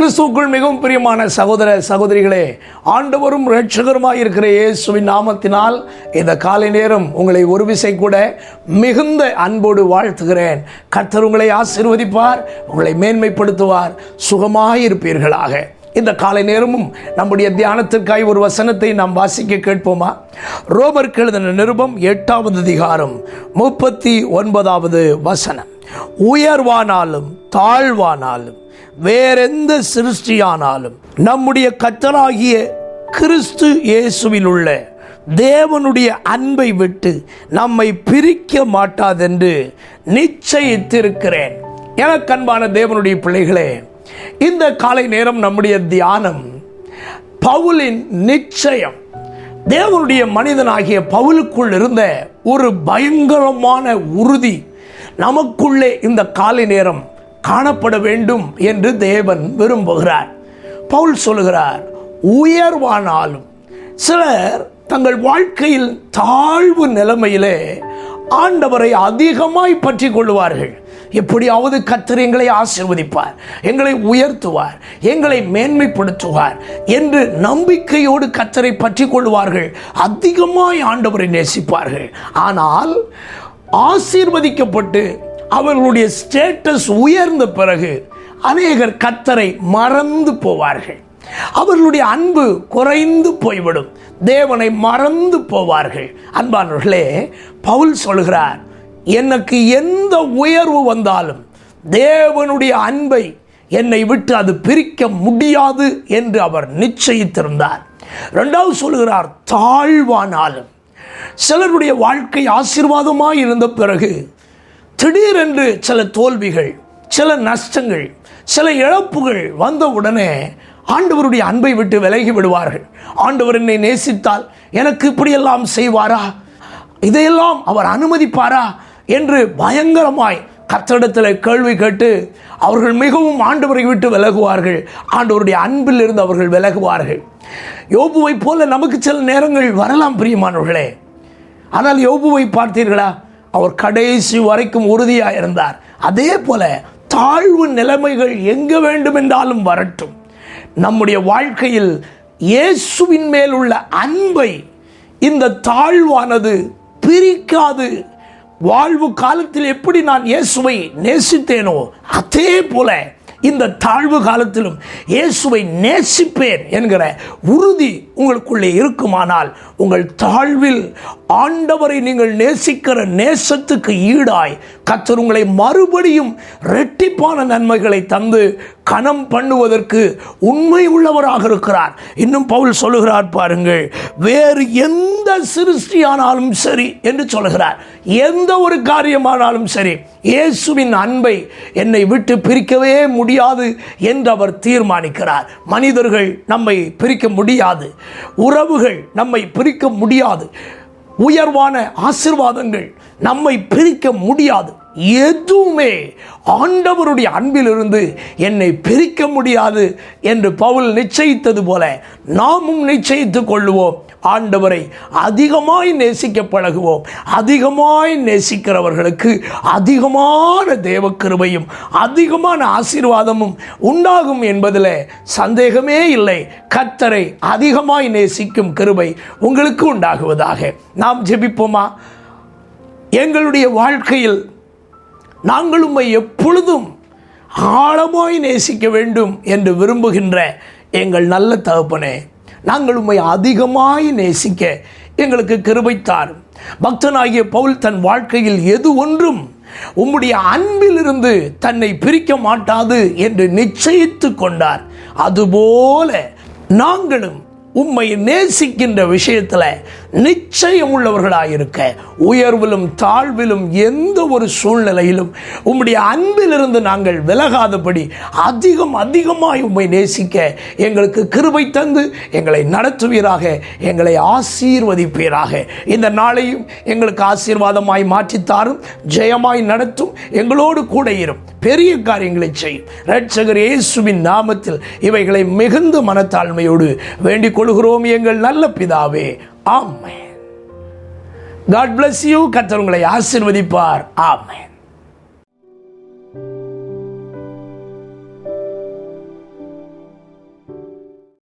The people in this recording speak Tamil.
கிறிஸ்துவுக்குள் மிகவும் பிரியமான சகோதர சகோதரிகளே, ஆண்டவரும் இரட்சகருமாய் இருக்கிற இயேசுவின் நாமத்தினால் இந்த காலை நேரம் உங்களை ஒரு விசை கூட மிகுந்த அன்போடு வாழ்த்துகிறேன். கர்த்தர் உங்களை ஆசீர்வதிப்பார், உங்களை மேன்மைப்படுத்துவார், சுகமாயிருப்பீர்களாக. இந்த காலை நேரமும் நம்முடைய தியானத்திற்காய் ஒரு வசனத்தை நாம் வாசிக்க கேட்போமா? ரோமருக்கு எழுதின நிருபம் 8வது அதிகாரம் 39வது வசனம். உயர்வானாலும் தாழ்வானாலும் வேறெந்த சிருஷ்டியானாலும் நம்முடைய கர்த்தராகிய கிறிஸ்து இயேசுவில் உள்ள தேவனுடைய அன்பை விட்டு நம்மை பிரிக்க மாட்டாதென்று நிச்சயித்திருக்கிறேன். எனக்கு அன்பான தேவனுடைய பிள்ளைகளே, இந்த காலை நேரம் நம்முடைய தியானம் பவுலின் நிச்சயம். தேவனுடைய மனிதனாகிய பவுலுக்குள் இருந்த ஒரு பயங்கரமான உறுதி நமக்குள்ளே இந்த காலை நேரம் காணப்பட வேண்டும் என்று தேவன் விரும்புகிறார். பவுல் சொல்கிறார், உயர்வானாலும். சிலர் தங்கள் வாழ்க்கையில் தாழ்வு நிலைமையிலே ஆண்டவரை அதிகமாய் பற்றி கொள்வார்கள். எப்படியாவது கர்த்தர் எங்களை ஆசீர்வதிப்பார், எங்களை உயர்த்துவார், எங்களை மேன்மைப்படுத்துவார் என்று நம்பிக்கையோடு கர்த்தரை பற்றி கொள்வார்கள். அதிகமாய் ஆண்டவரை நேசிப்பார்கள். ஆனால் ஆசீர்வதிக்கப்பட்டு அவர்களுடைய ஸ்டேட்டஸ் உயர்ந்த பிறகு அநேகர் கர்த்தரை மறந்து போவார்கள். அவர்களுடைய அன்பு குறைந்து போய்விடும், தேவனை மறந்து போவார்கள். அன்பானவர்களே, பவுல் சொல்கிறார், எனக்கு எந்த உயர்வு வந்தாலும் தேவனுடைய அன்பை என்னை விட்டு அது பிரிக்க முடியாது என்று அவர் நிச்சயித்திருந்தார். இரண்டாவது சொல்கிறார், தாழ்வானாலும். சிலருடைய வாழ்க்கை ஆசீர்வாதமாய் இருந்த பிறகு திடீரென்று சில தோல்விகள், சில நஷ்டங்கள், சில இழப்புகள் வந்தவுடனே ஆண்டவருடைய அன்பை விட்டு விலகி விடுவார்கள். ஆண்டவர் என்னை நேசித்தால் எனக்கு இப்படியெல்லாம் செய்வாரா, இதையெல்லாம் அவர் அனுமதிப்பாரா என்று பயங்கரமாய் கர்த்தரிடத்தில் கேள்வி கேட்டு அவர்கள் மிகவும் ஆண்டவரை விட்டு விலகுவார்கள். ஆண்டவருடைய அன்பில் இருந்து அவர்கள் விலகுவார்கள். யோபுவை போல நமக்கு சில நேரங்கள் வரலாம் பிரியமானவர்களே. ஆனால் யோபுவை பார்த்தீர்களா? அவர் கடைசி வரைக்கும் உறுதியாக இருந்தார். அதே போல தாழ்வு நிலைமைகள் எங்க வேண்டுமென்றாலும் வரட்டும், நம்முடைய வாழ்க்கையில் இயேசுவின் மேல் உள்ள அன்பை இந்த தாழ்வானது பிரிக்காது. வாழ்வு காலத்தில் எப்படி நான் இயேசுவை நேசித்தேனோ அதே போல இந்த தாழ்வு காலத்திலும் இயேசுவை நேசிப்பேன் என்கிற உறுதி உங்களுக்குள்ளே இருக்குமானால், உங்கள் தாழ்வில் ஆண்டவரை நீங்கள் நேசிக்கிற நேசத்துக்கு ஈடாய் கர்த்தர் உங்களை மறுபடியும் இரட்டிப்பான நன்மைகளை தந்து கனம் பண்ணுவதற்கு உண்மை உள்ளவராக இருக்கிறார். இன்னும் பவுல் சொல்லுகிறார் பாருங்கள், வேறு எந்த சிருஷ்டியானாலும் சரி என்று சொல்லுகிறார். எந்த ஒரு காரியமானாலும் சரி, இயேசுவின் அன்பை என்னை விட்டு பிரிக்கவே முடியாது என்று அவர் தீர்மானிக்கிறார். மனிதர்கள் நம்மை பிரிக்க முடியாது, உறவுகள் நம்மை பிரிக்க முடியாது, உயர்வான ஆசீர்வாதங்கள் நம்மை பிரிக்க முடியாது. எதுவுமே ஆண்டவருடைய அன்பிலிருந்து என்னை பிரிக்க முடியாது என்று பவுல் நிச்சயித்தது போல நாமும் நிச்சயித்துக் கொள்ளுவோம். ஆண்டவரை அதிகமாய் நேசிக்க பழகுவோம். அதிகமாய் நேசிக்கிறவர்களுக்கு அதிகமான தேவ கிருபையும் அதிகமான ஆசீர்வாதமும் உண்டாகும் என்பதில் சந்தேகமே இல்லை. கர்த்தரை அதிகமாய் நேசிக்கும் கிருபை உங்களுக்கு உண்டாகுவதாக. நாம் ஜெபிப்போமா? எங்களுடைய வாழ்க்கையில் நாங்கள் உம்மை எப்பொழுதும் ஆழமாய் நேசிக்க வேண்டும் என்று விரும்புகின்ற எங்கள் நல்ல தகப்பனே, நாங்கள் உம்மை அதிகமாய் நேசிக்க எங்களுக்கு கிருபை தாரும். பக்தனாகிய பவுல் தன் வாழ்க்கையில் எது ஒன்றும் உம்முடைய அன்பிலிருந்து தன்னை பிரிக்க மாட்டாது என்று நிச்சயித்து கொண்டார். அதுபோல நாங்களும் உம்மை நேசிக்கின்ற விஷயத்தில் நிச்சயம் உள்ளவர்களாயிருக்க, உயர்விலும் தாழ்விலும் எந்த ஒரு சூழ்நிலையிலும் உம்முடைய அன்பிலிருந்து நாங்கள் விலகாதபடி அதிகமாய் உம்மை நேசிக்க எங்களுக்கு கிருபை தந்து எங்களை நடத்துவீராக, எங்களை ஆசீர்வதிப்பீராக. இந்த நாளையும் எங்களுக்கு ஆசீர்வாதமாய் மாற்றித்தாரும், ஜெயமாய் நடத்தும், எங்களோடு கூட இரும், பெரிய காரியங்களை செய்யும். இரட்சகர் இயேசுவின் நாமத்தில் இவைகளை மிகுந்த மனத்தாழ்மையோடு வேண்டிக் கொள்கிறோம் எங்கள் நல்ல பிதாவே, ஆமென். God bless you. கர்த்தர் உங்களை ஆசீர்வதிப்பார். ஆமென்.